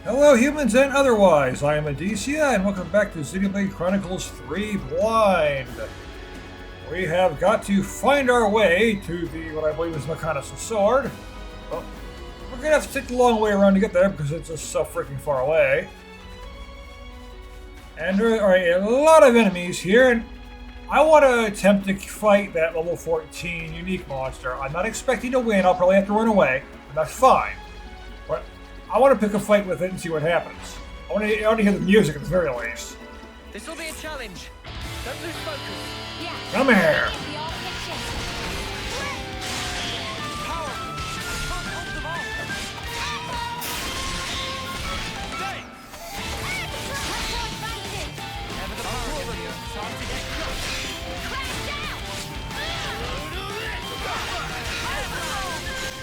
Hello, humans and otherwise. I am Addie, and welcome back to Xenoblade Chronicles 3 Blind. We have got to find our way to the what I believe is Mechanic's sword. Well, we're gonna have to take the long way around to get there because it's just so freaking far away. And there are a lot of enemies here, and I want to attempt to fight that level 14 unique monster. I'm not expecting to win. I'll probably have to run away, and that's fine. But I want to pick a fight with it and see what happens. I want to hear the music at the very least. This will be a challenge. Don't lose focus. Yeah. Come here. Power. Can't hold them off. Stay. Never the power in you. Time to get crushed.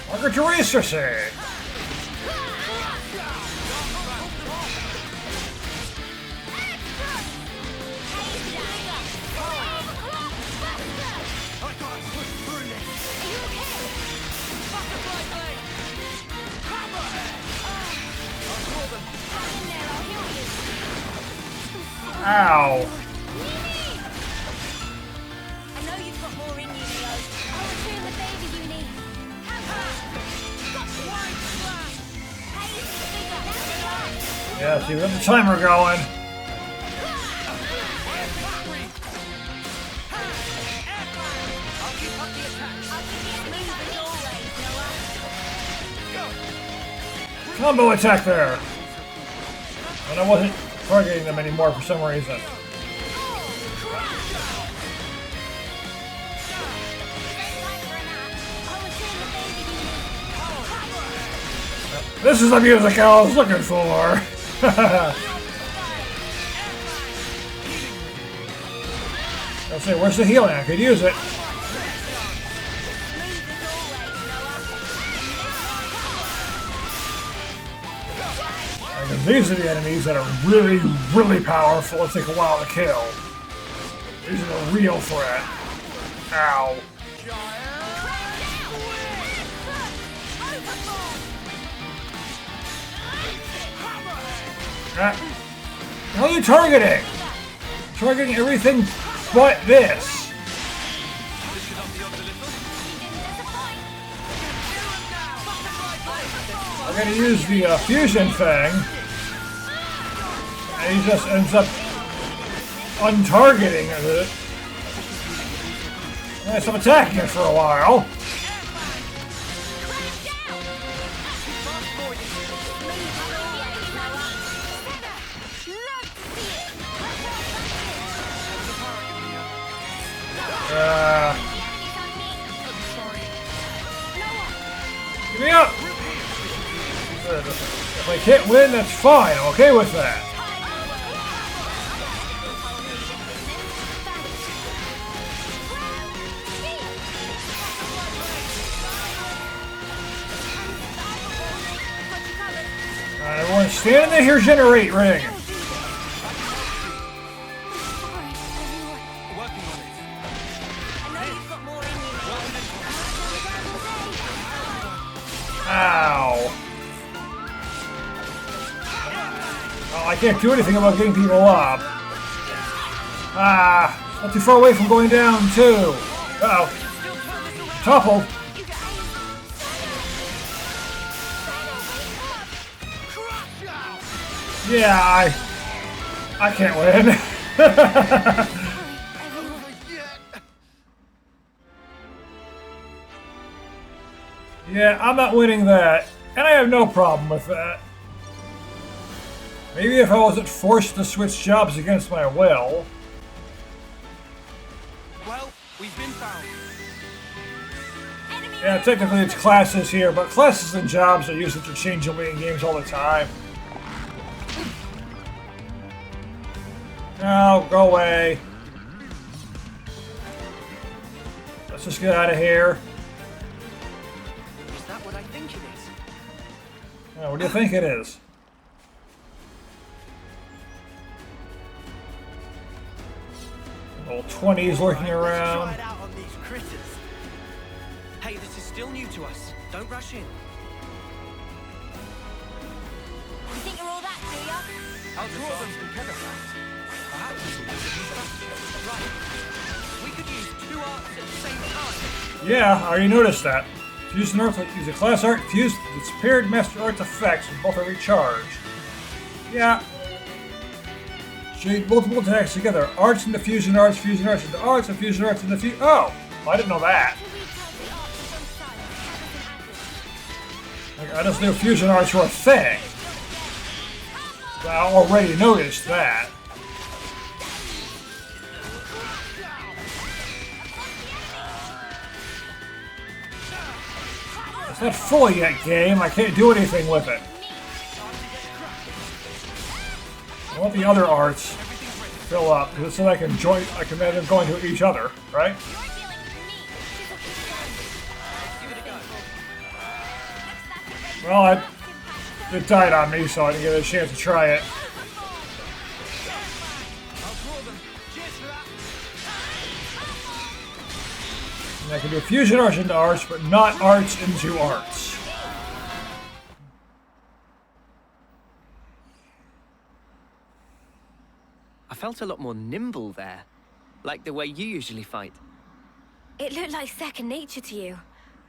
Margaret Teresa said. Ow. I know you've got more in you, Leo. I'll return the baby you need. Yeah, see, we got the timer going. Combo attack there. And I wasn't targeting them anymore for some reason. This is the music I was looking for. I'll say, where's the healing? I could use it. And these are the enemies that are really, really powerful and take a while to kill. These are the real threat. Ow. How are you targeting? Targeting everything but this. I'm gonna use the fusion thing. And he just ends up untargeting it. And I stop attacking it for a while. Give me up! If I can't win, that's fine. I'm okay with that. Everyone stand in the here generate ring. Ow. Oh, I can't do anything about getting people up. Not too far away from going down, too. Uh-oh. Topple. Yeah, I can't win. Yeah, I'm not winning that, and I have no problem with that. Maybe if I wasn't forced to switch jobs against my will. Well, we've been found. Yeah, technically it's classes here, but classes and jobs are used interchangeably in games all the time. No, go away. Let's just get out of here. Is that what I think it is? What do you think it is? Little 20s lurking around. Try it out on these critters. Hey, this is still new to us. Don't rush in. You think you're all I'll draw them together. Perhaps this will use a new strategy. Right. We could use two arts at the same time. Yeah, I already noticed that. Fuse an art, use a class art, fuse its paired master arts effects when both are recharged. Yeah. Shade multiple attacks together. Arts into fusion arts into arts, and fusion arts into fusion. Oh! I didn't know that. I just knew fusion arts were a thing. I already noticed that. It's not fully yet, game. I can't do anything with it. I want the other arts to fill up so that I can join. I can have them going to each other, right? Well, it died on me, so I didn't get a chance to try it. And I can do fusion arts into arts, but not arts into arts. I felt a lot more nimble there, like the way you usually fight. It looked like second nature to you.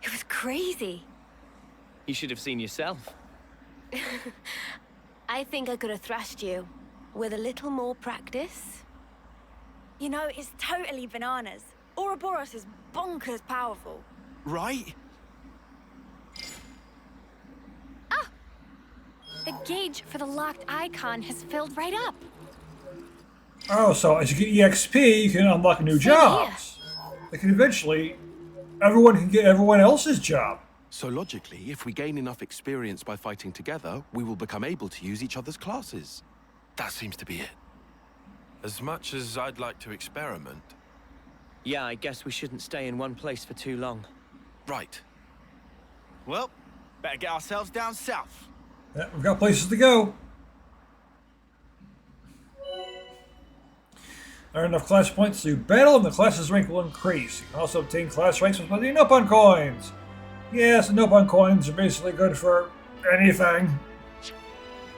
It was crazy. You should have seen yourself. I think I could have thrashed you with a little more practice. You know, it's totally bananas. Ouroboros is bonkers powerful. Right? The gauge for the locked icon has filled right up. Oh, so as you get EXP, you can unlock new jobs. They can eventually, everyone can get everyone else's job. So logically, if we gain enough experience by fighting together, we will become able to use each other's classes. That seems to be it. As much as I'd like to experiment. Yeah, I guess we shouldn't stay in one place for too long. Right. Well, better get ourselves down south. Yeah, we've got places to go. There are enough class points to battle, and the class's rank will increase. You can also obtain class ranks by spending Nopon coins. Yes, the Nopon coins are basically good for anything.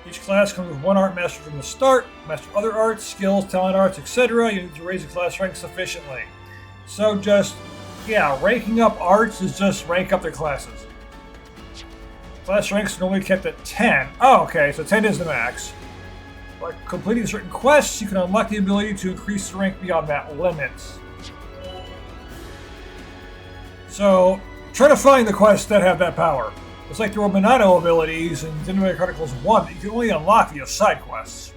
Each class comes with one art master from the start. Master other arts, skills, talent arts, etc. You need to raise the class rank sufficiently. So just, yeah, ranking up arts is just rank up their classes. Class ranks are normally kept at 10. Oh, okay, so 10 is the max. By completing certain quests, you can unlock the ability to increase the rank beyond that limit. So, try to find the quests that have that power. It's like there were Minato abilities in Xenoblade Chronicles 1 that you can only unlock via side quests.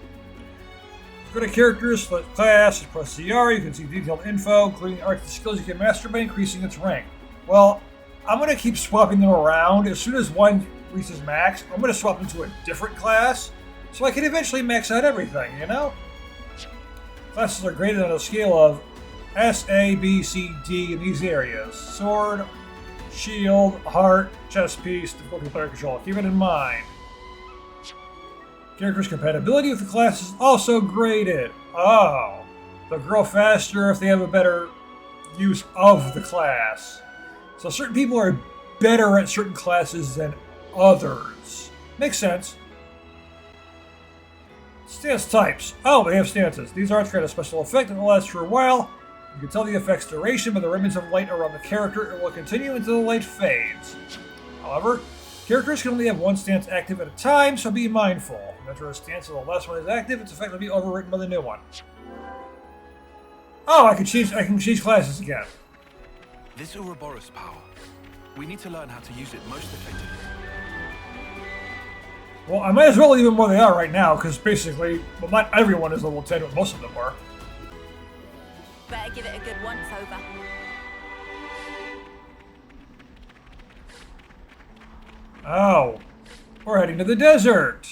Go to characters, select class, press CR, you can see detailed info, including arts and skills you can master by increasing its rank. Well, I'm going to keep swapping them around. As soon as one reaches max, I'm going to swap into a different class, so I can eventually max out everything, you know? Classes are graded on a scale of S, A, B, C, D in these areas. Sword, shield, heart, chest piece, difficulty player control. Keep it in mind. Characters' compatibility with the class is also graded. Oh. They'll grow faster if they have a better use of the class. So certain people are better at certain classes than others. Makes sense. Stance types. Oh, they have stances. These arts create a special effect that will last for a while. You can tell the effect's duration by the ribbons of light around the character. It will continue until the light fades. However, characters can only have one stance active at a time, so be mindful. If you enter a stance while the last one is active, it's effectively overwritten by the new one. Oh, I can change classes again. This Ouroboros power. We need to learn how to use it most effectively. Well, I might as well leave them where they are right now, because basically, well, not everyone is level 10, but most of them are. Better give it a good once over. Oh, we're heading to the desert.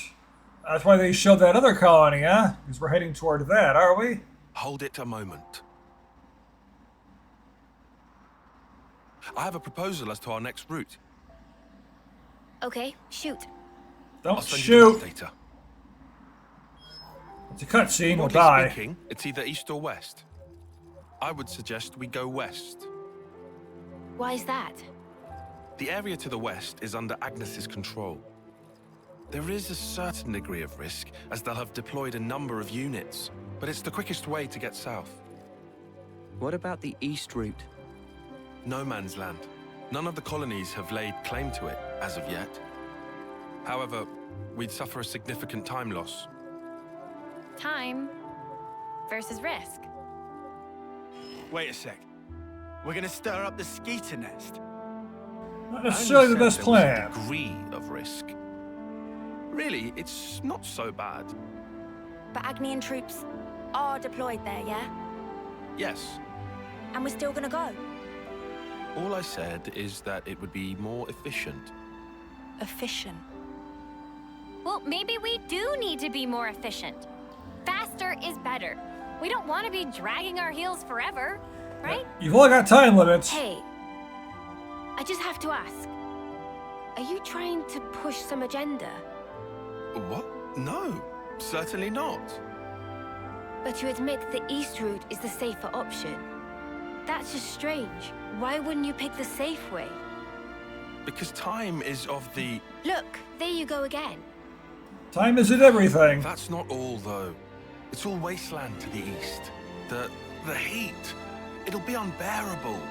That's why they showed that other colony, huh? Because we're heading toward that, are we? Hold it a moment. I have a proposal as to our next route. Okay, shoot. Don't I'll send you shoot. the map later. It's a cutscene, we'll Broadly die. speaking, it's either east or west. I would suggest we go west. Why is that? The area to the west is under Agnes's control. There is a certain degree of risk, as they'll have deployed a number of units. But it's the quickest way to get south. What about the east route? No man's land. None of the colonies have laid claim to it, as of yet. However, we'd suffer a significant time loss. Time versus risk. Wait a sec. We're gonna stir up the skeeter nest. Not necessarily the best plan. A degree of risk. Really, it's not so bad. But Agnian troops are deployed there, yeah? Yes. And we're still gonna go. All I said is that it would be more efficient. Efficient. Well, maybe we do need to be more efficient. Faster is better. We don't want to be dragging our heels forever, right? You've all got time limits. Hey, I just have to ask. Are you trying to push some agenda? What? No, certainly not. But you admit the east route is the safer option. That's just strange. Why wouldn't you pick the safe way? Because time is of the... Look, there you go again. Time isn't everything. That's not all, though. It's all wasteland to the east. The heat. It'll be unbearable.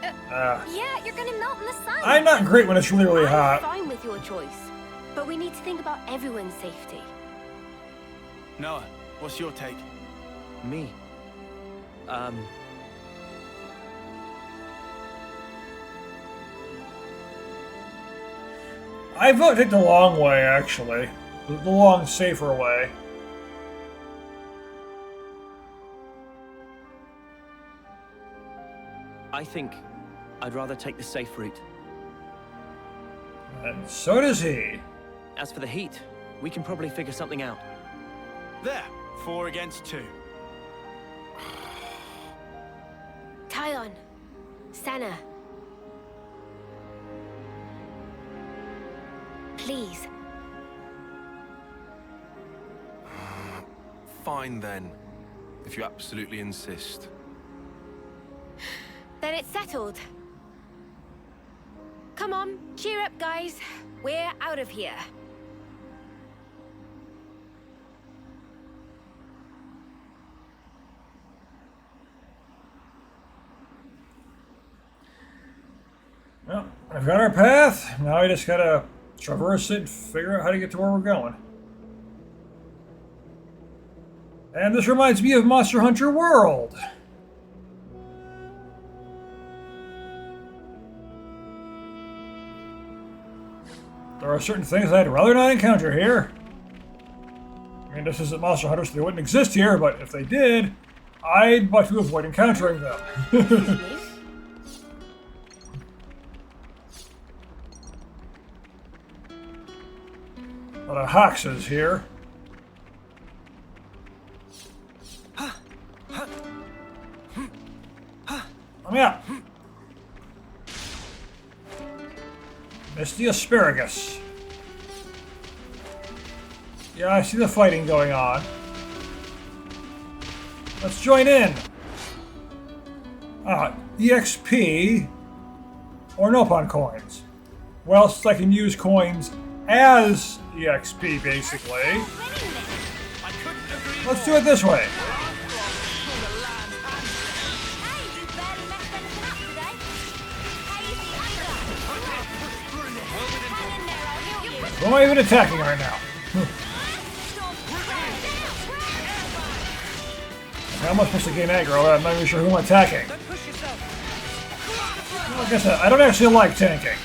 Yeah, you're gonna melt in the sun. I'm not great when it's really, really I'm hot. fine with your choice, but we need to think about everyone's safety. Noah, what's your take? Me? I vote take the long way, actually. The long, safer way. I think I'd rather take the safe route. And so does he. As for the heat, we can probably figure something out. There, 4 against 2. Tyon, Sana. Please. Fine then, if you absolutely insist. Then it's settled. Come on, cheer up, guys. We're out of here. Well, I've got our path. Now I just gotta traverse it and figure out how to get to where we're going. And this reminds me of Monster Hunter World. There are certain things I'd rather not encounter here. I mean, this isn't Monster Hunter, so they wouldn't exist here, but if they did, I'd want to avoid encountering them. A lot of Hoxes here. Let me out. Misty Asparagus. Yeah, I see the fighting going on. Let's join in. EXP or Nopon coins. Well, since I can use coins as EXP, basically. Let's do it this way. Who am I even attacking right now? How am I supposed to gain aggro? I'm not even sure who I'm attacking. Like I said, I don't actually like tanking.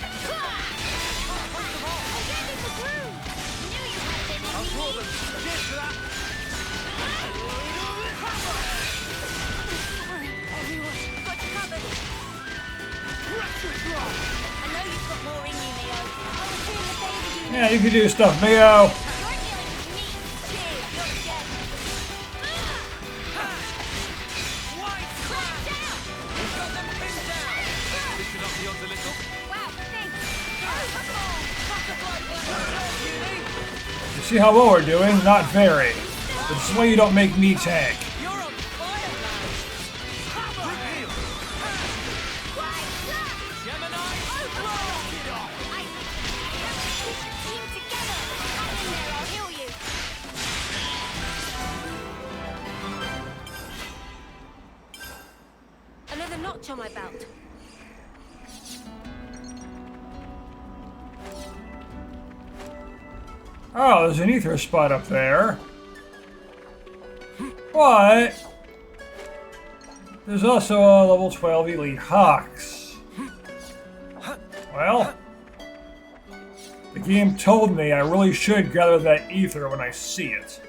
Yeah, you can do stuff, Mio. You see how well we're doing? Not very. This is why you don't make me tank. watch on my belt. Oh, there's an ether spot up there. But there's also a level 12 Elite Hawks. Well, the game told me I really should gather that ether when I see it.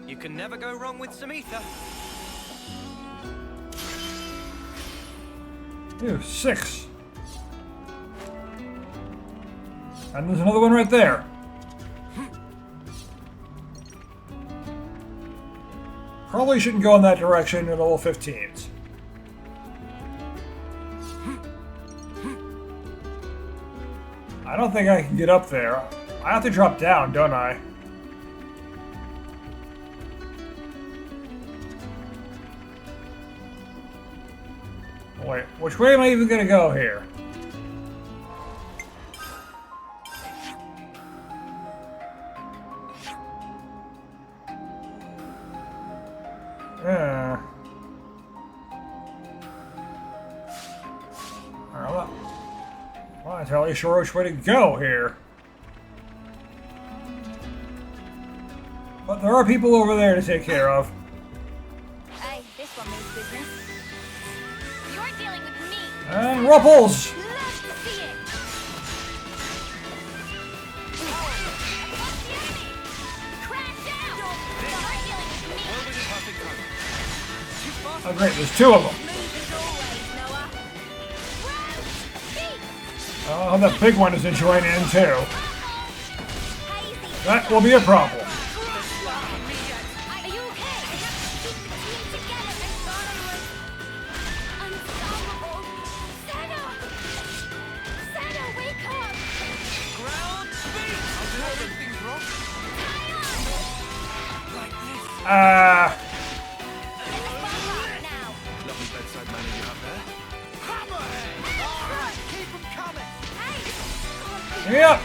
You can never go wrong with some ether. Ooh, 6. And there's another one right there. Probably shouldn't go in that direction in level 15s. I don't think I can get up there. I have to drop down, don't I? Wait, which way am I even gonna go here? I'm not entirely sure which way to go here. But there are people over there to take care of. Hey, this one means business. You're dealing with me. And Ruffles! Love to see it. Crash out. You're dealing with me. Well within perfect time. Too fast. Oh great, there's 2 of them. Oh, that big one is enjoying it too. That will be a problem. Are you okay? I have to keep the team together. I thought I was unstoppable. Senna, wake up! Ground speed. I'll do all those things wrong. Like this. Lovely bedside manner you have there. Hammerhead. Keep them coming. Yep.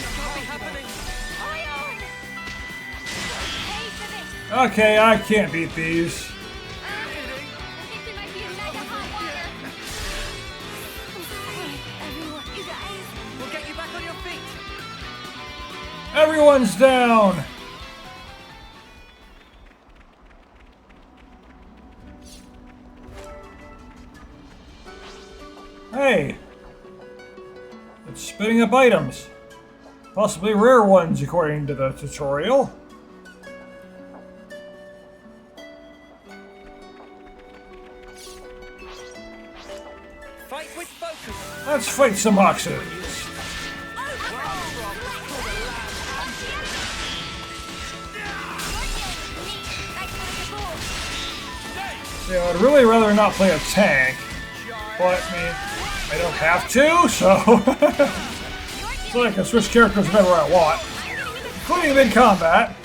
Can't be happening. Okay, I can't beat these. I think we might be in mega hot water. Everyone, you guys. We'll get you back on your feet. Everyone's down. Hey, it's spitting up items. Possibly rare ones according to the tutorial. Fight with focus. Let's fight some oxes. See, I'd really rather not play a tank, but I mean, I don't have to, so so I can switch characters whenever I want, including mid-combat.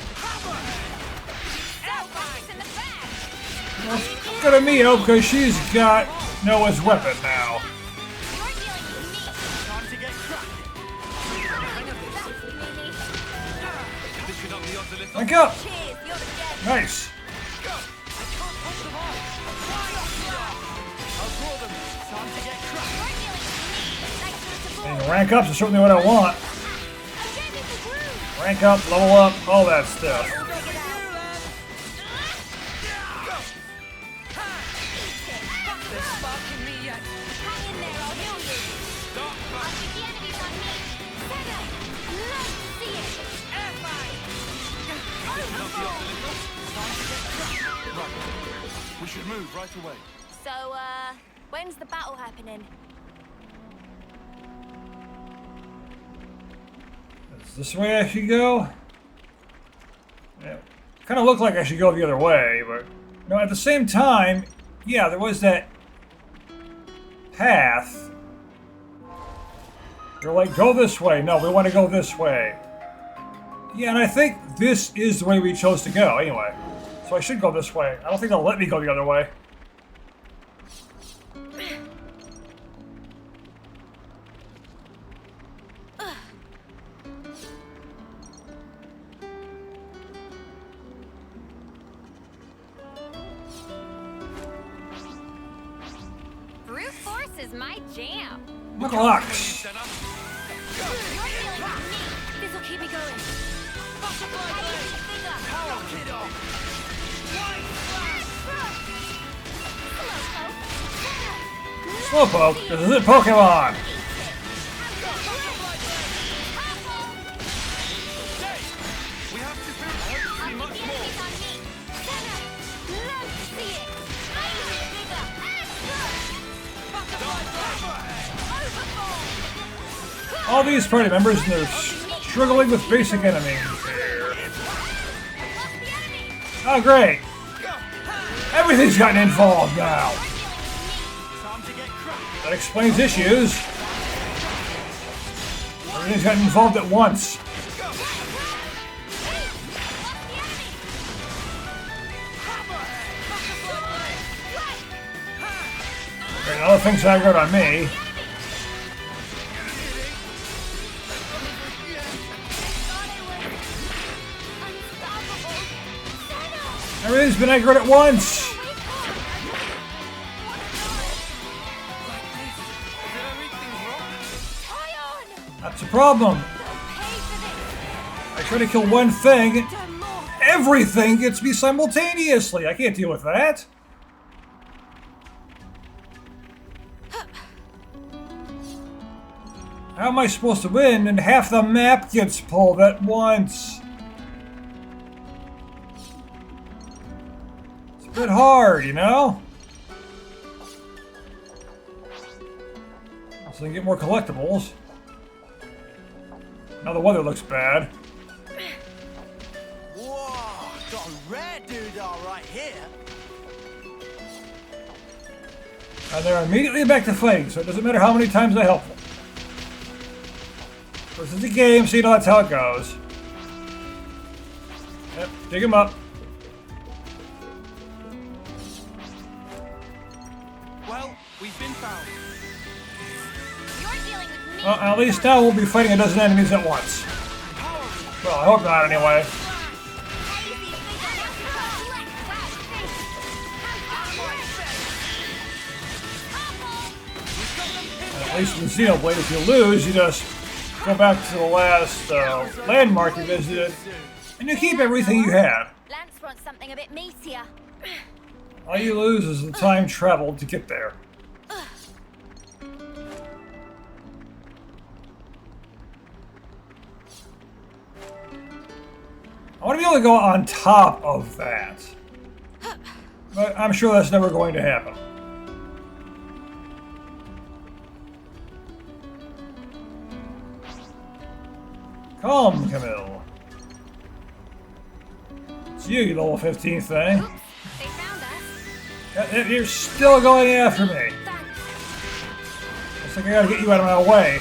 Well, it's good to Mio because she's got Noah's weapon now. Time to get cracking. This should up the odds a little. Link up! Cheers, you're the guest. Nice. I'll draw them. Time to get cracking. And rank ups is certainly what I want. Rank up, level up, all that stuff. They're sparking me yet. Hang in there, I'll heal you. Dark I'll keep the enemies on me. Senna, love to see it. air fight. Up the odds a little. Time to get cracking. Right. We should move right away. So, when's the battle happening? Is this the way I should go? Yeah. Kind of looked like I should go the other way, but no. At the same time, yeah, there was that path. You're like, go this way. No, we want to go this way. Yeah, and I think this is the way we chose to go anyway. So I should go this way. I don't think they'll let me go the other way. is my jam. Rocks. This'll keep me going. Slowpoke. This isn't Pokemon. We have to see much more. All these party members, and they're struggling with basic enemies here. Oh, great. Everything's gotten involved now. That explains issues. Everything's gotten involved at once. Okay, another thing's aggroed on me. Everything's been aggroed at once. That's a problem. I try to kill one thing, everything gets me simultaneously. I can't deal with that. How am I supposed to win and half the map gets pulled at once? It's a bit hard, you know? So I can get more collectibles. Now the weather looks bad. Whoa, got a rare doodah right here. And they're immediately back to fighting, so it doesn't matter how many times I help them. This is a game, so you know that's how it goes. Yep, dig him up. Well, we've been found. You're dealing with me. Well, at least now we'll be fighting a dozen enemies at once. Well, I hope not, anyway. At least in Xenoblade, if you lose, you just go back to the last landmark you visited, and you keep everything you had. Lance wants something a bit meatier. All you lose is the time traveled to get there. I want to be able to go on top of that. But I'm sure that's never going to happen. Come, Camille. It's you level 15 thing. Oops, they found us. You're still going after me. Looks like I gotta get you out of my way.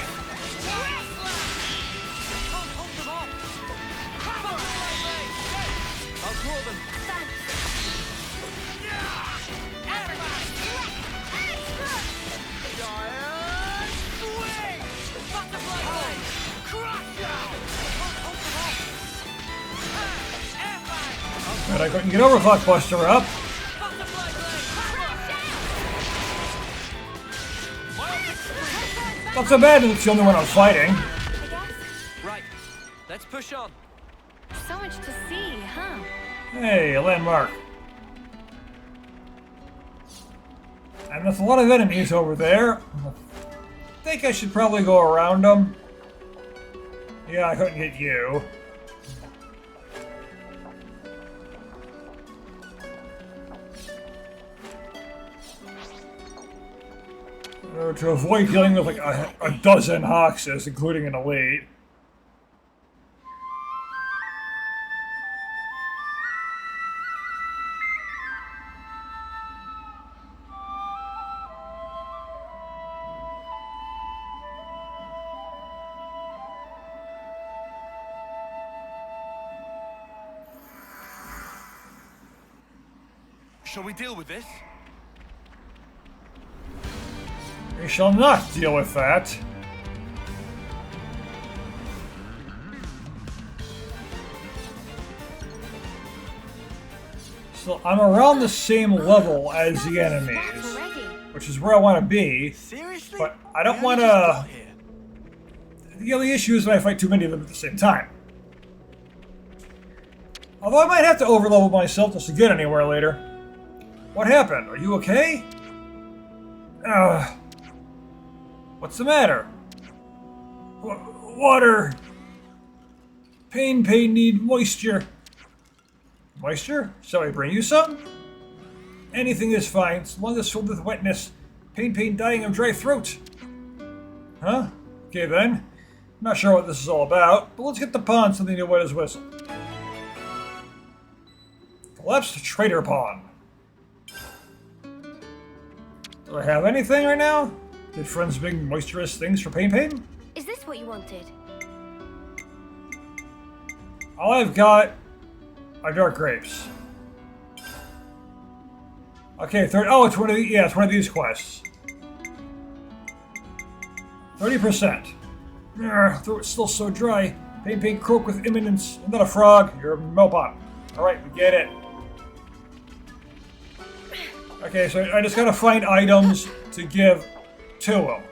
But I couldn't get Overclock Buster up. Not so bad if it's the only one I'm fighting. Right, let's push on. So much to see, huh? Hey, a landmark. And there's a lot of enemies over there. I think I should probably go around them. Yeah, I couldn't get you. To avoid dealing with like a dozen Hoxes, including an elite. Shall we deal with this? We shall not deal with that. So I'm around the same level as the enemies, which is where I want to be. Seriously? But I don't We only want just to... got here. The only issue is when I fight too many of them at the same time. Although I might have to overlevel myself just to get anywhere later. What happened? Are you okay? What's the matter? Water! Pain need moisture. Moisture? Shall I bring you some? Anything is fine, as long as it's filled with wetness. Pain dying of dry throat. Huh? Okay then. Not sure what this is all about, but let's get the pawn something to wet his whistle. Collapsed trader pawn. Do I have anything right now? Did friends bring moisturous things for Pain? Is this what you wanted? All I've got are dark grapes. Okay, it's one of the, yeah, it's one of these quests. 30%. Throat's still so dry. Pain croak with imminence. I'm not a frog. You're a Melpon. Alright, we get it. Okay, so I just gotta find items to give to him.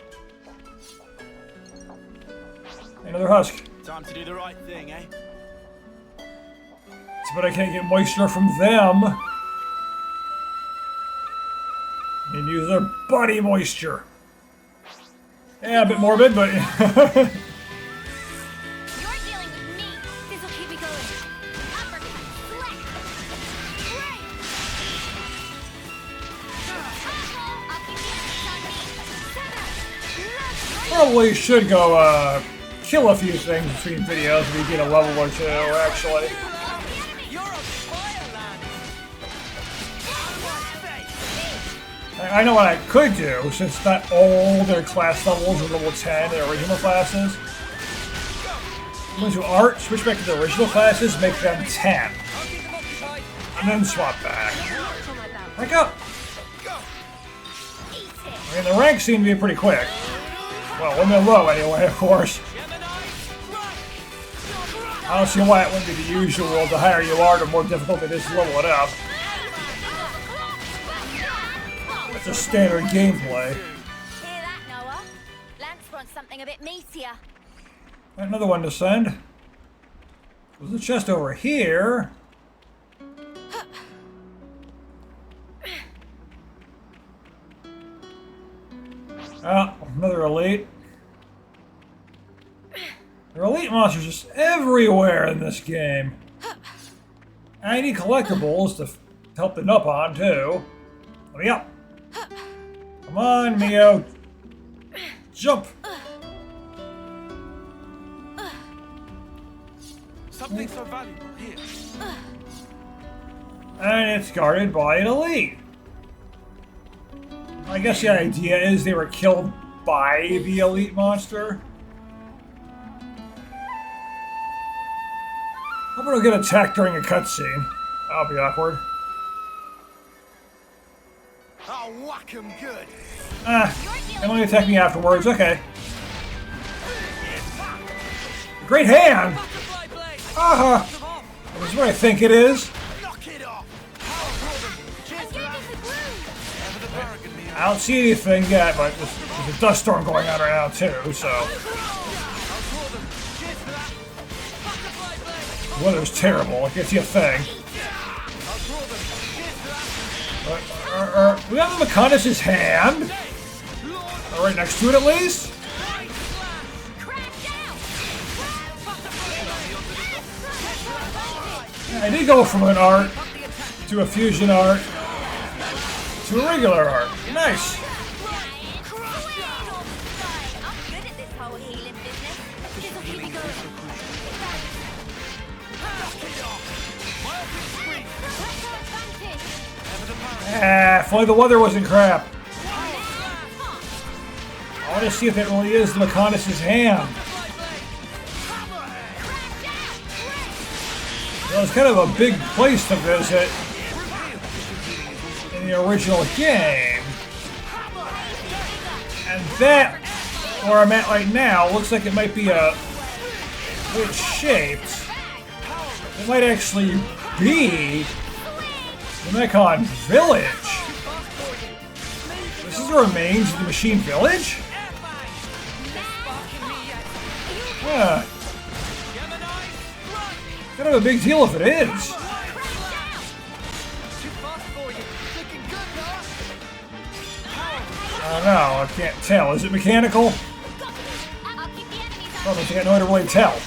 Another husk. Time to do the right thing, eh? But I can't get moisture from them. And use their body moisture. Yeah, a bit morbid, but... You're dealing with me. This'll keep me going. Uppercut, flick, right. I'll keep the emphasis on me. Probably should go, kill a few things between videos if you get a level or two, actually. You're on fire, lad. I know what I could do, since not all their class levels are level 10, their original classes. Go to art, switch back to the original classes, make them 10. And then swap back. Back up! I mean, the ranks seem to be pretty quick. Well, when they're low anyway, of course. I don't see why it wouldn't be the usual. The higher you are, the more difficult it is to level it up. It's just standard gameplay. Hear that, Noah? Lance wants something a bit meatier. Another one to send. There's a chest over here. Oh, another elite. There are elite monsters just everywhere in this game. I need collectibles to help the up on too. Let me up. Come on, Mio. Jump. Something so valuable here. And it's guarded by an elite. I guess the idea is they were killed by the elite monster. I'm gonna get attacked during a cutscene. That'll be awkward. I'll whack 'em good. And only attack me afterwards. Okay. Great hand! Aha! That's what I think it is. Knock it off. I don't see anything yet, but there's a dust storm going on right now too, so... The weather's terrible. I can't see a thing. We have the Mechanicus hand. Right next to it, at least. I did go from an art to a fusion art to a regular art. Nice. If only the weather wasn't crap. I want to see if it really is the Mechanicus hand. Well, it's kind of a big place to visit in the original game. And that, where I'm at right now, looks like it might be a bit shaped. It might actually be the Mechon Village. This is is the remains of the machine village? Yeah. Kind of a big deal if it is. I don't know, I can't tell. Is it mechanical? I don't think I know how to really tell.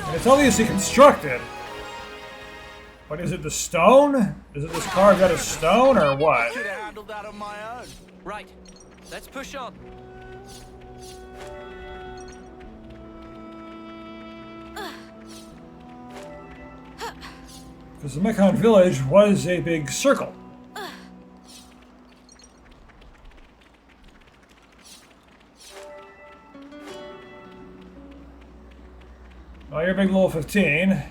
And it's obviously constructed. But is it the stone? Is it this carved out of stone or what? Could have handled that on my own. Right, let's push on. Because the Mekon village was a big circle. Oh, you're big level 15.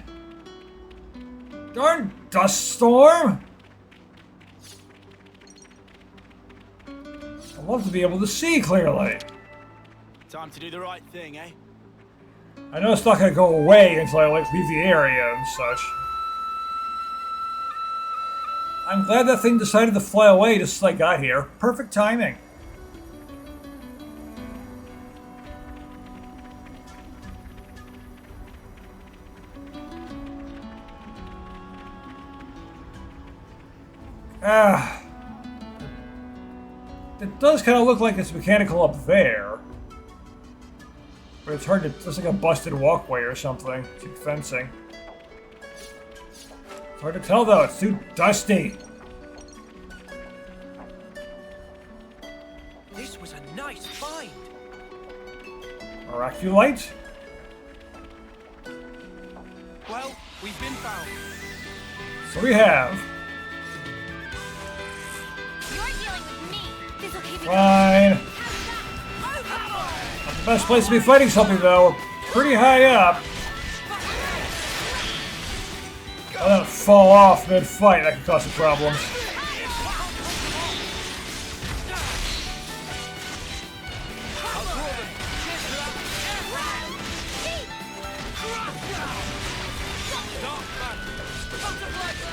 Darn dust storm! I'd love to be able to see clearly. Time to do the right thing, eh? I know it's not gonna go away until I leave the area and such. I'm glad that thing decided to fly away just as I got here. Perfect timing. It does kind of look like it's mechanical up there. But it's hard to... It's like a busted walkway or something. It's like fencing. It's hard to tell though, it's too dusty. This was a nice find. Oraculite? Well, we've been found. So we have. You're dealing with me. This'll keep you Fine. Not the best place to be fighting something though. We're pretty high up. I'll let it fall off mid-fight. That could cause some problems.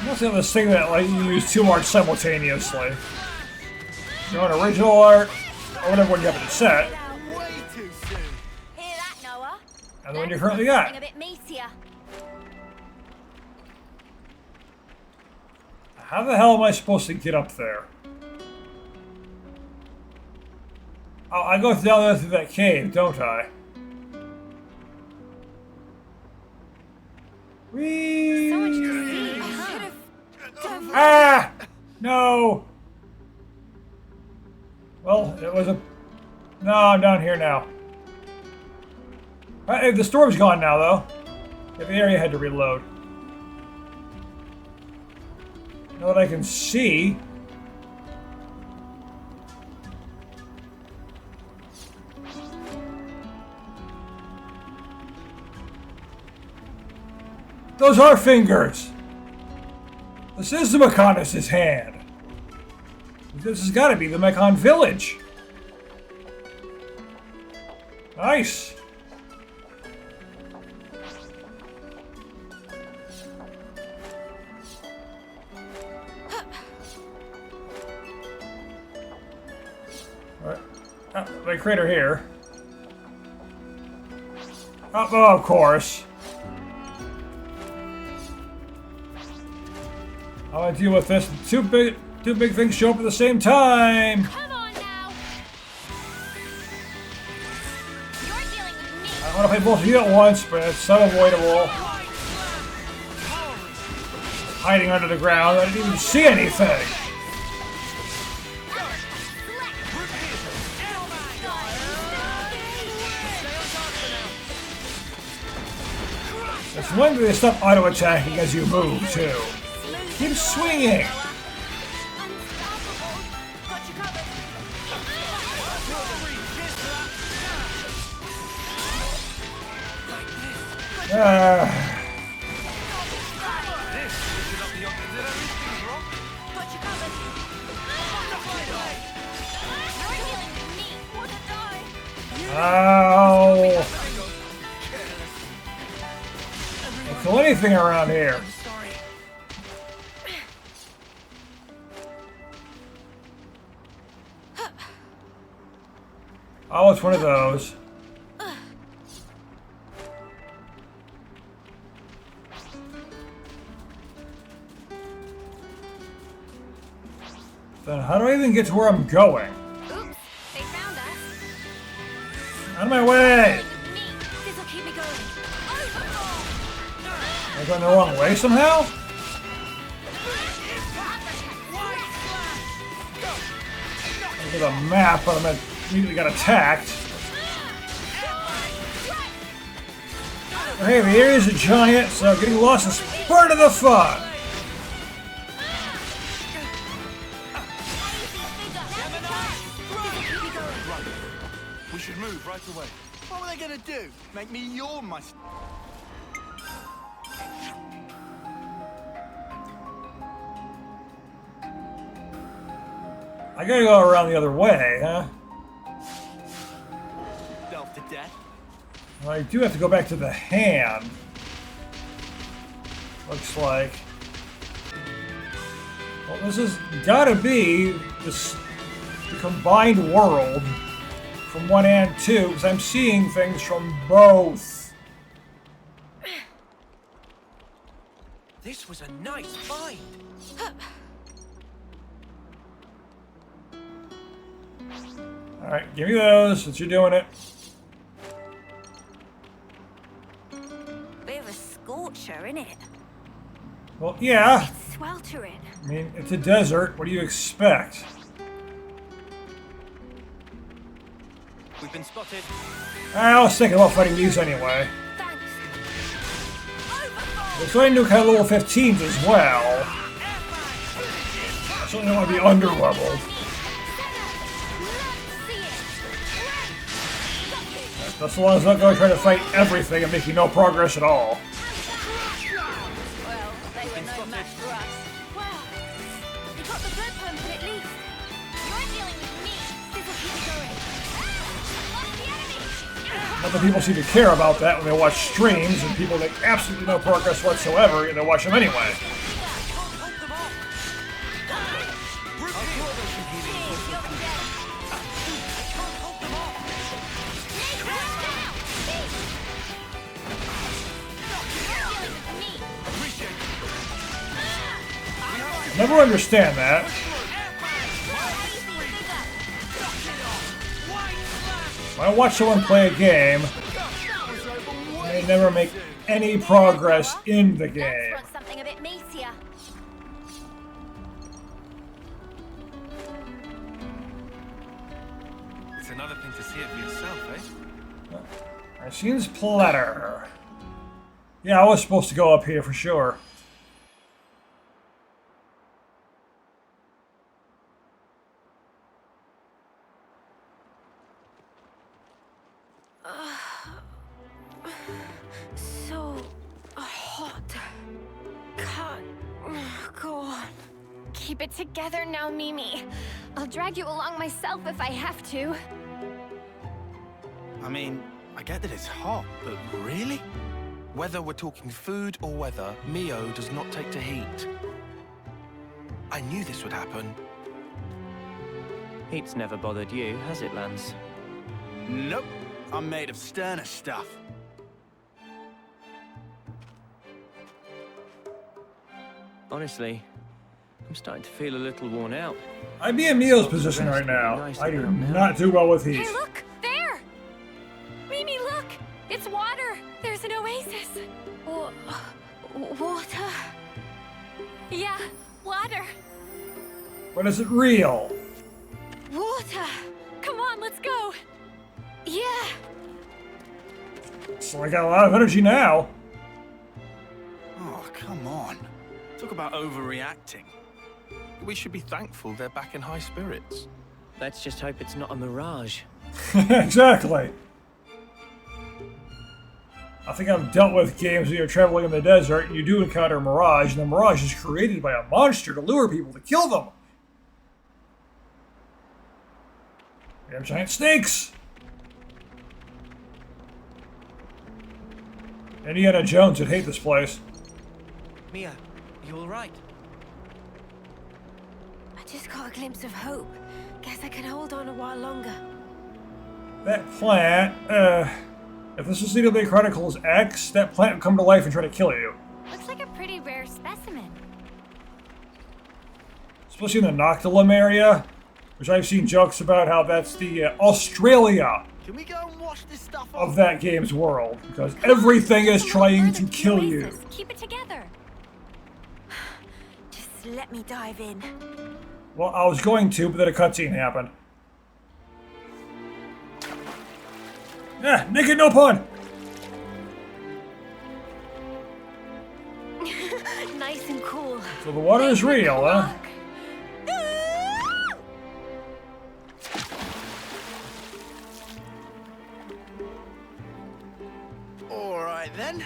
That's the other thing that like you use two arts simultaneously. Your own original art, or whatever one you have it set, Way too soon. Hear that, Noah? and the one you currently got. Something a bit meatier. How the hell am I supposed to get up there? Oh, I go down there through that cave, don't I? Whee! so much to see. Ah! No! Well, it was a... No, I'm down here now. Hey, the storm's gone now, though. Yeah, the area had to reload. Now that I can see... Those are fingers! This is the Mechonis' hand. This has got to be the Mekon village. Nice. Alright. My crater here. Oh, of course. I want to deal with this. Two big things show up at the same time. Come on now. You're dealing with me. I want to fight both of you at once, but it's unavoidable. Hiding under the ground. I didn't even see anything. It's when they stop auto-attacking as you move, too. Keep swinging! Ow! Don't kill anything around here. Oh, it's one of those. Then how do I even get to where I'm going? Oops, they found us. Out of my way! Me. This'll keep me going. Am I going the wrong way somehow? Look at the map, but I immediately got attacked. Hey, here is a giant, so getting lost is part of the fun! We should move right away. What were they gonna do? Make me yawn my... I gotta go around the other way, huh? Delve to death. Well, I do have to go back to the hand. Looks like. Well, this has gotta be the combined world from 1 and 2, because I'm seeing things from both. This was a nice find. Alright, give me those since you're doing it. Bit of a scorcher, innit? Well, yeah. Sweltering. I mean, it's a desert. What do you expect? We've been spotted. I was thinking about fighting these anyway. Thanks. So I knew kind of level 15s as well. I certainly don't want to be underleveled. That's as long as I'm not going to try to fight everything and making no progress at all. Well, they were no match for us. Well, you got the blood pumping at least. You're dealing with me. This'll keep me going. Lost the enemy. Not that people seem to care about that when they watch streams, and people make absolutely no progress whatsoever, and they watch them anyway. Never understand that. When I watch someone play a game, they never make any progress in the game. Let's run something a bit meatier. It's another thing to see it for yourself, eh? It seems platter. Yeah, I was supposed to go up here for sure. So hot. Can't go on. Keep it together now, Mimi. I'll drag you along myself if I have to. I mean, I get that it's hot, but really? Whether we're talking food or weather, Mio does not take to heat. I knew this would happen. Heat's never bothered you, has it, Lance? Nope. I'm made of sterner stuff. Honestly, I'm starting to feel a little worn out. I'd be in Mio's position right now. I do not do well with heat. Hey, look! There! Mimi, look! It's water! There's an oasis! Water? Yeah, water! But is it real? Water! Come on, let's go! Yeah! So I got a lot of energy now. Oh, come on. Talk about overreacting. We should be thankful they're back in high spirits. Let's just hope it's not a mirage. Exactly. I think I've dealt with games where you're traveling in the desert and you do encounter a mirage, and the mirage is created by a monster to lure people to kill them. We have giant snakes. Indiana Jones would hate this place. Mia, you all right? I just got a glimpse of hope. Guess I can hold on a while longer. That plant, if this is Xenoblade Chronicles X, that plant would come to life and try to kill you. Looks like a pretty rare specimen. Especially in the Noctilum area, which I've seen jokes about how that's the Australia Can we go and wash this stuff of off? that game's world, because everything is trying to kill you. Keep it together. Just let me dive in. Well, I was going to, but then a cutscene happened. Naked, no pun! Nice and cool. So the water is real, huh? Alright then.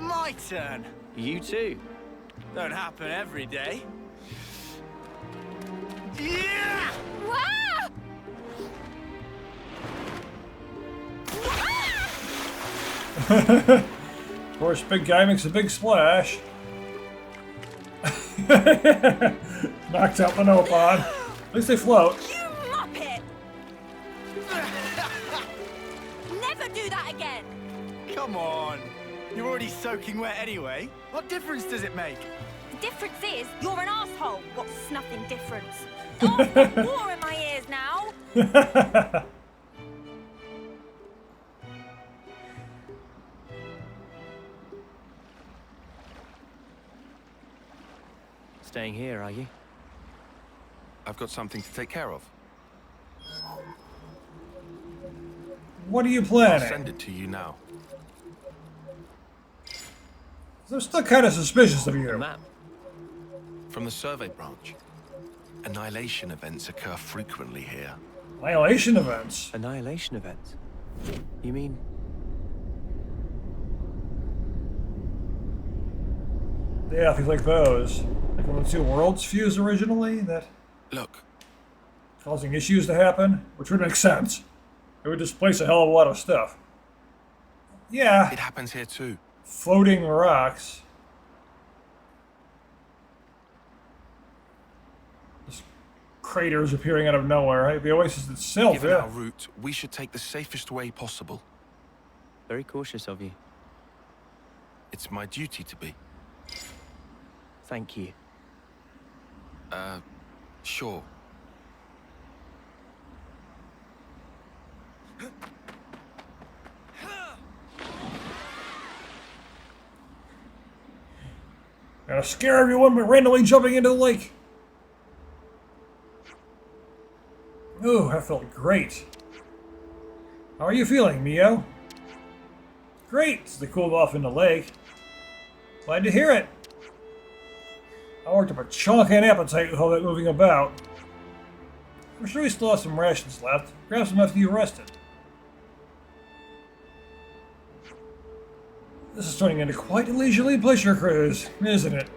My turn. You too. Don't happen every day. Yeah! Wow! Of course, big guy makes a big splash. Knocks out the Nopon. At least they float. You muppet! Never do that again! Come on. You're already soaking wet anyway. What difference does it make? The difference is, you're an asshole. What's snuffing difference? Oh, war in my ears now! Staying here, are you? I've got something to take care of. What are you I'll planning? send it to you now. I'm still kind of suspicious of The you. map. From the survey branch. Annihilation events occur frequently here. Annihilation events. Annihilation events. You mean... Yeah, things like those. Like when the two worlds fused originally, that Look, causing issues to happen, which would make sense. It would displace a hell of a lot of stuff. Yeah, it happens here too. floating rocks. Just craters appearing out of nowhere. Right? The oasis itself, Given yeah. our route, we should take the safest way possible. Very cautious of you. It's my duty to be. Thank you. Sure. Gonna scare everyone by randomly jumping into the lake. Ooh, that felt great. How are you feeling, Mio? Great, they cooled off in the lake. Glad to hear it. I worked up a chunk of an appetite with all that moving about. I'm sure we still have some rations left. Grab some after you rested. This is turning into quite a leisurely pleasure cruise, isn't it?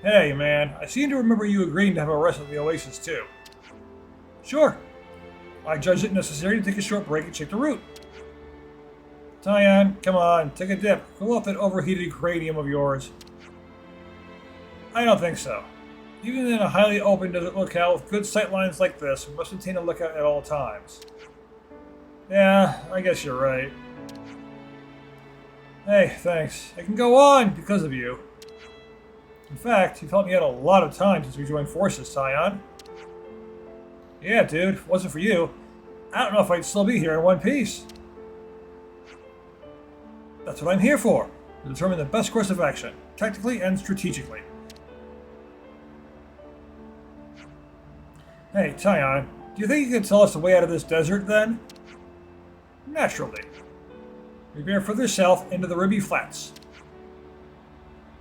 Hey, man, I seem to remember you agreeing to have a rest at the Oasis, too. Sure. I judged it necessary to take a short break and check the route. Tyon, come on, take a dip. Cool off that overheated cranium of yours. I don't think so. Even in a highly open desert locale with good sightlines like this, we must maintain a lookout at all times. Yeah, I guess you're right. Hey, thanks. I can go on because of you. In fact, you've helped me out a lot of times since we joined forces, Tyon. Yeah, dude, if it wasn't for you, I don't know if I'd still be here in one piece. That's what I'm here for, to determine the best course of action, tactically and strategically. Hey, Tyon, do you think you can tell us the way out of this desert, then? Naturally. We bear further south into the Ruby Flats.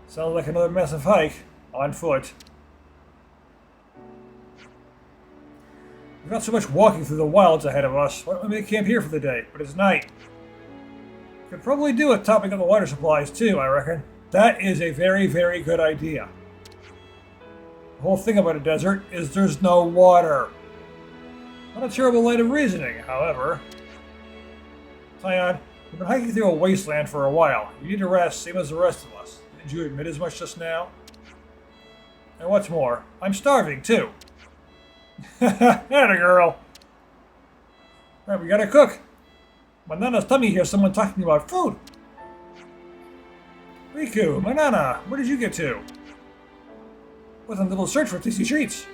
Sounds like another massive hike, on foot. We've got so much walking through the wilds ahead of us. Why don't we make camp here for the day? But it's night. Could probably do with topping up the water supplies too, I reckon. That is a very, very good idea. The whole thing about a desert is there's no water. Not a terrible line of reasoning, however. Tyon, we've been hiking through a wasteland for a while. You need to rest, same as the rest of us. Did you admit as much just now? And what's more, I'm starving too. Atta girl. Alright, we gotta cook. Manana's tummy hears someone talking about food. Riku, Manana, where did you get to? With a little search for tasty treats.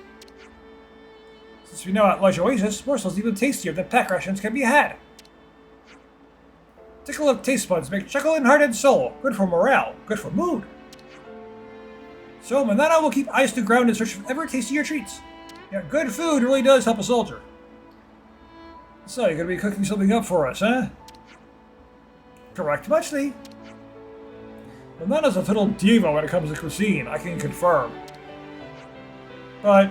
Since we know at Lush Oasis, morsels even tastier than pack rations can be had. Tickle of taste buds make chuckle in heart and soul. Good for morale, good for mood. So Manana will keep eyes to the ground in search of ever tastier treats. Yeah, good food really does help a soldier. So, you're gonna be cooking something up for us, huh? Correct, muchly. Manana's a total diva when it comes to cuisine, I can confirm. But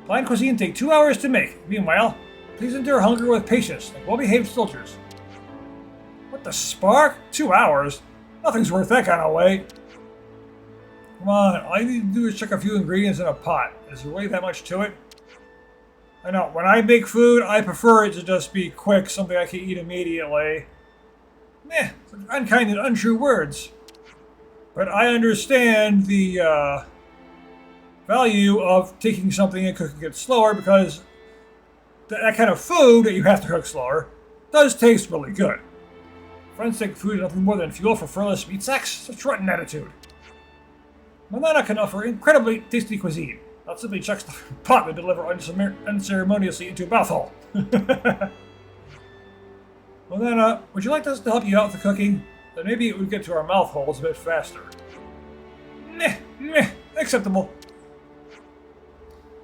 plain cuisine take 2 hours to make. Meanwhile, please endure hunger with patience, like well-behaved soldiers. What the spark? 2 hours? Nothing's worth that kind of wait. Come on, all you need to do is check a few ingredients in a pot. Is there really that much to it? I know, when I make food, I prefer it to just be quick, something I can eat immediately. Meh, such unkind and untrue words. But I understand the value of taking something and cooking it slower, because that kind of food that you have to cook slower does taste really good. Friends think food is nothing more than fuel for frivolous meat sacks. Such rotten attitude. Manana can offer incredibly tasty cuisine. Not simply chucks the pot and deliver unceremoniously into a mouth hole. Manana, would you like us to help you out with the cooking? Then maybe it would get to our mouth holes a bit faster. Meh, acceptable.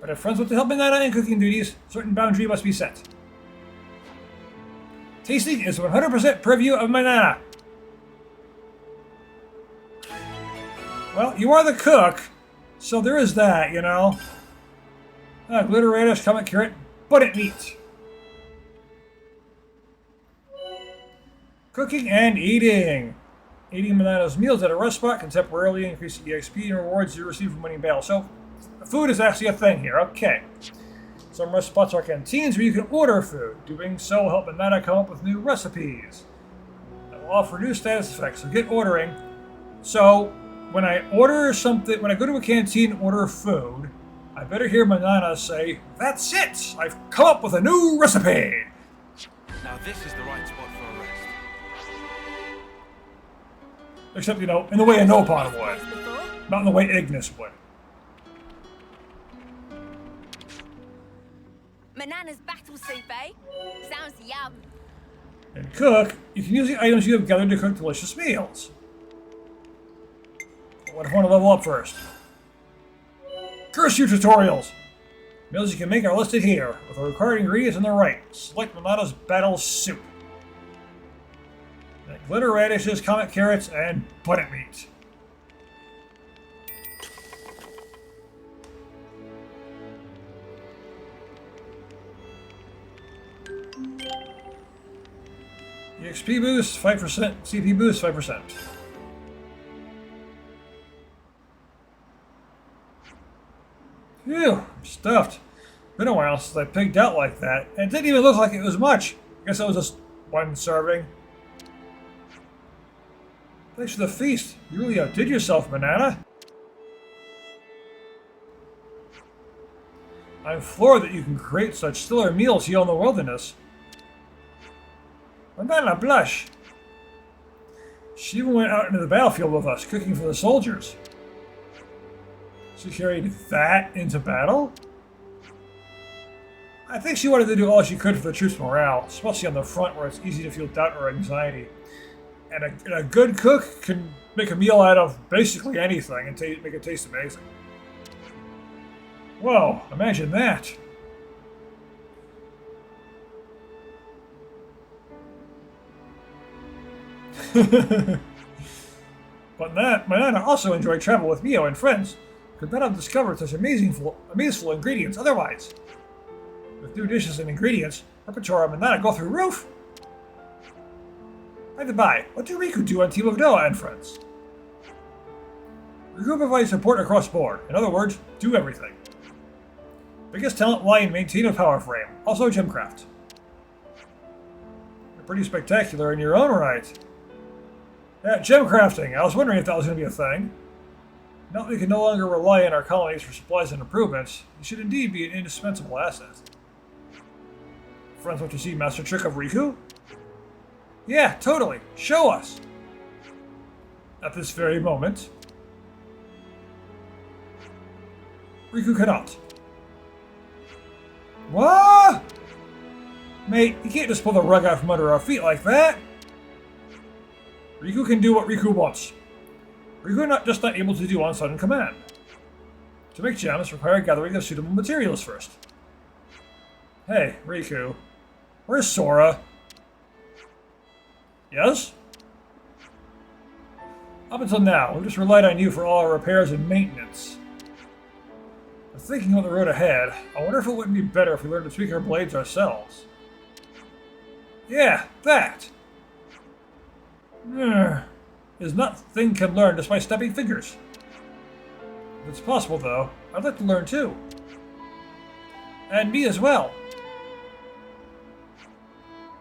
But if friends want to help Manana in cooking duties, certain boundary must be set. Tasting is 100% purview of Manana. Well, you are the cook, so there is that, you know. Glitter radish, comet carrot, butternut meat. Cooking and eating. Eating Manana's meals at a rest spot can temporarily increase the EXP and rewards you receive from winning battles. So, food is actually a thing here, okay. Some rest spots are canteens where you can order food. Doing so will help Manana come up with new recipes. That will offer new status effects, so get ordering. So, when I order something, when I go to a canteen and order food, I better hear Manana say, "That's it! I've come up with a new recipe!" Now this is the right spot for a rest. Except, you know, in the way Anopon would. Not in the way Ignis would. Manana's battle soup, eh? Sounds yum. And cook, you can use the items you have gathered to cook delicious meals. But I want to level up first. Curse you, tutorials! Meals you can make are listed here, with the required ingredients on the right. Select Manana's battle soup. And glitter radishes, comet carrots, and butternut meat. EXP boost 5%, CP boost 5%. Phew, I'm stuffed. Been a while since I pigged out like that, and it didn't even look like it was much. I guess that was just one serving. Thanks for the feast. You really outdid yourself, Manana. I'm floored that you can create such stellar meals here in the wilderness. Manana blush. She even went out into the battlefield with us, cooking for the soldiers. She carried that into battle? I think she wanted to do all she could for the troops' morale, especially on the front where it's easy to feel doubt or anxiety. And a good cook can make a meal out of basically anything and make it taste amazing. Whoa, imagine that. But Manana also enjoyed travel with Mio and friends. Could not have discovered such amazing ingredients otherwise. With new dishes and ingredients, repertoire and Manana go through roof. By the by, what do Riku do on Team of Noah and friends? Riku provides support across board. In other words, do everything. Biggest talent lie in maintain a power frame, also gemcraft. You're pretty spectacular in your own right. Yeah, gemcrafting. I was wondering if that was going to be a thing. Now that we can no longer rely on our colonies for supplies and improvements, you should indeed be an indispensable asset. Friends want to see Master Trick of Riku? Yeah, totally. Show us! At this very moment, Riku cannot. What? Mate, you can't just pull the rug out from under our feet like that. Riku can do what Riku wants. Riku not just not able to do on sudden command. To make gems, require gathering of suitable materials first. Hey, Riku. Where's Sora? Yes? Up until now, we've just relied on you for all our repairs and maintenance. I'm thinking on the road ahead. I wonder if it wouldn't be better if we learned to tweak our blades ourselves. Yeah, that! Is not thing can learn just by snapping fingers. If it's possible, though, I'd like to learn too. And me as well.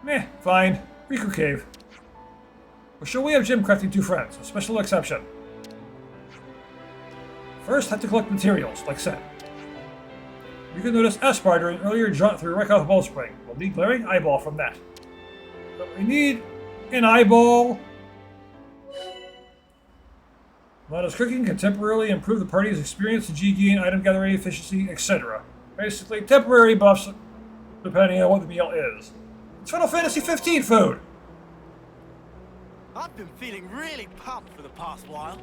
Meh, fine. Riku Cave. Or shall we have gem crafting 2 friends? A special exception. First, have to collect materials, like said. You can notice Aspar during earlier jaunt through Rekoth Bowspring. We'll need glaring eyeball from that. But we need an eyeball. Lana's cooking can temporarily improve the party's experience, G gain, item gathering efficiency, etc. Basically, temporary buffs depending on what the meal is. It's Final Fantasy 15 food! I've been feeling really pumped for the past while.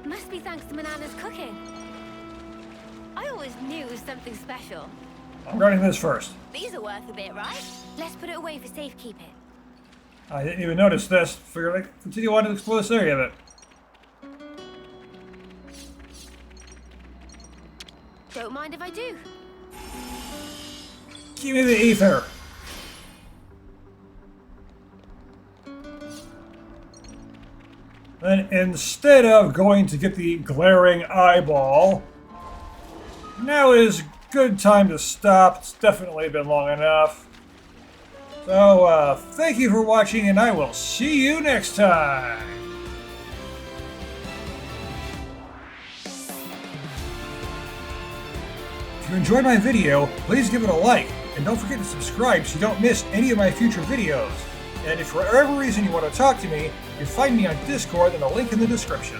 Must be thanks to Manana's cooking. I always knew it was something special. I'm grabbing this first. These are worth a bit, right? Let's put it away for safekeeping. I didn't even notice this. Figured I'd continue on to explore this area of it. Don't mind if I do. Give me the ether! Then instead of going to get the glaring eyeball, now is good time to stop. It's definitely been long enough. So, thank you for watching, and I will see you next time! If you enjoyed my video, please give it a like, and don't forget to subscribe so you don't miss any of my future videos. And if for whatever reason you want to talk to me, you can find me on Discord in a link in the description.